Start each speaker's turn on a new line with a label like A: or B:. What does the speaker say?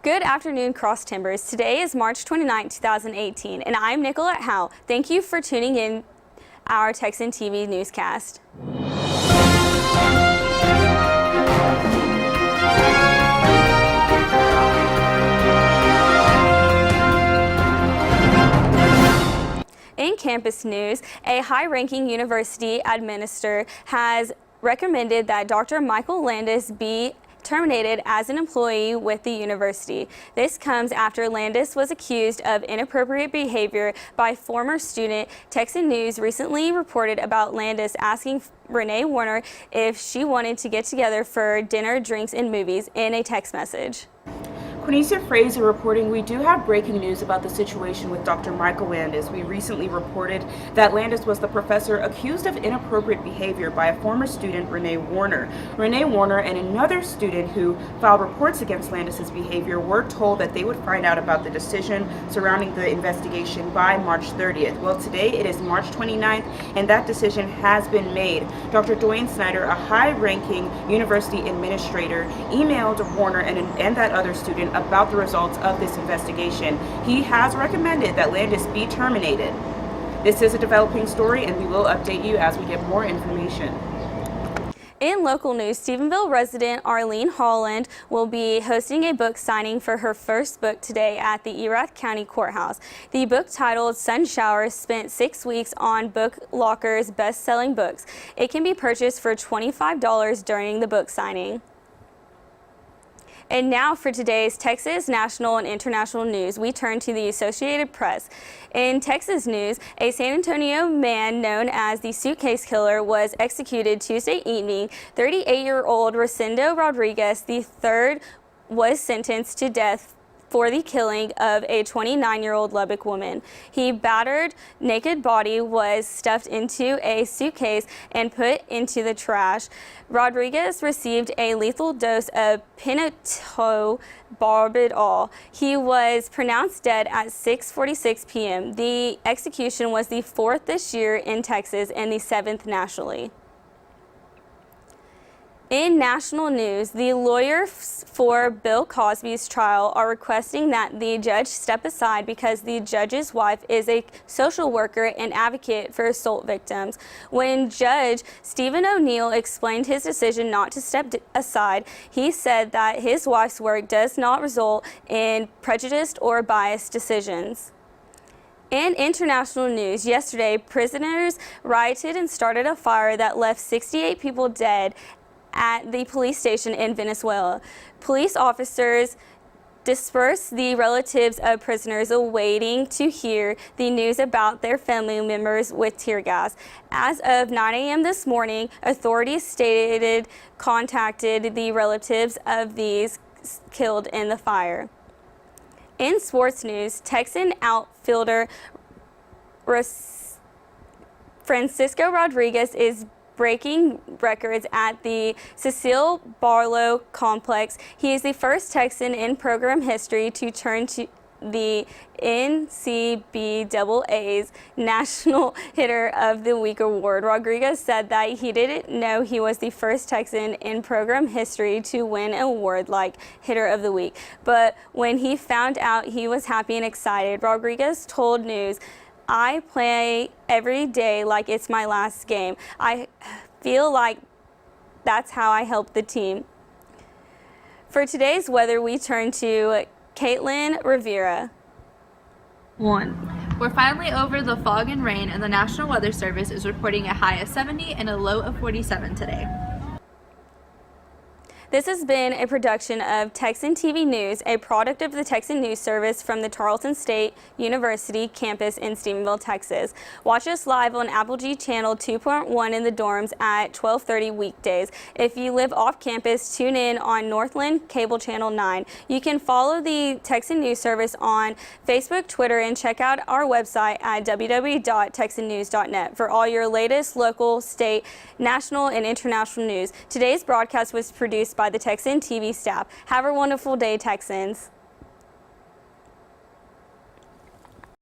A: Good afternoon, Cross Timbers. Today is March 29, 2018, and I'm Nicolette Howe. Thank you for tuning in our Texan TV newscast. In campus news, a high-ranking university administrator has recommended that Dr. Michael Landis be terminated as an employee with the university. This comes after Landis was accused of inappropriate behavior by former student. Texan News recently reported about Landis asking Renee Warner if she wanted to get together for dinner, drinks, and movies in a text message.
B: Quinisa Fraser reporting, we do have breaking news about the situation with Dr. Michael Landis. We recently reported that Landis was the professor accused of inappropriate behavior by a former student, Renee Warner. Renee Warner and another student who filed reports against Landis's behavior were told that they would find out about the decision surrounding the investigation by March 30th. Well, today it is March 29th, and that decision has been made. Dr. Dwayne Snyder, a high-ranking university administrator, emailed Warner and that other student about the results of this investigation. He has recommended that Landis be terminated. This is a developing story, and we will update you as we get more information.
A: In local news, Stephenville resident Arlene Holland will be hosting a book signing for her first book today at the Erath County Courthouse. The book, titled Sun Shower, spent 6 weeks on Book Locker's best-selling books. It can be purchased for $25 during the book signing. And now for today's Texas national and international news, we turn to the Associated Press. In Texas news, a San Antonio man known as the Suitcase Killer was executed Tuesday evening. 38-year-old Rosendo Rodriguez III was sentenced to death for the killing of a 29-year-old Lubbock woman. His battered, naked body was stuffed into a suitcase and put into the trash. Rodriguez received a lethal dose of pentobarbital. He was pronounced dead at 6:46 p.m. The execution was the 4th this year in Texas and the 7th nationally. In national news, the lawyers for Bill Cosby's trial are requesting that the judge step aside because the judge's wife is a social worker and advocate for assault victims. When Judge Stephen O'Neill explained his decision not to step aside, he said that his wife's work does not result in prejudiced or biased decisions. In international news, yesterday, prisoners rioted and started a fire that left 68 people dead at the police station in Venezuela. Police officers dispersed the relatives of prisoners awaiting to hear the news about their family members with tear gas. As of 9 a.m. this morning, authorities contacted the relatives of these killed in the fire. In sports news, Texan outfielder Francisco Rodriguez is breaking records at the Cecil Barlow Complex. He is the first Texan in program history to turn to the NCBAA's National Hitter of the Week award. Rodriguez said that he didn't know he was the first Texan in program history to win an award like Hitter of the Week, but when he found out, he was happy and excited. Rodriguez told News, "I play every day like it's my last game. I feel like that's how I help the team." For today's weather, we turn to Caitlin Rivera.
C: 1. We're finally over the fog and rain, and the National Weather Service is reporting a high of 70 and a low of 47 today.
A: This has been a production of Texan TV News, a product of the Texan News Service from the Tarleton State University campus in Stephenville, Texas. Watch us live on Apple G Channel 2.1 in the dorms at 12:30 weekdays. If you live off campus, tune in on Northland Cable Channel 9. You can follow the Texan News Service on Facebook, Twitter, and check out our website at www.texannews.net for all your latest local, state, national, and international news. Today's broadcast was produced by the Texan TV staff. Have a wonderful day, Texans.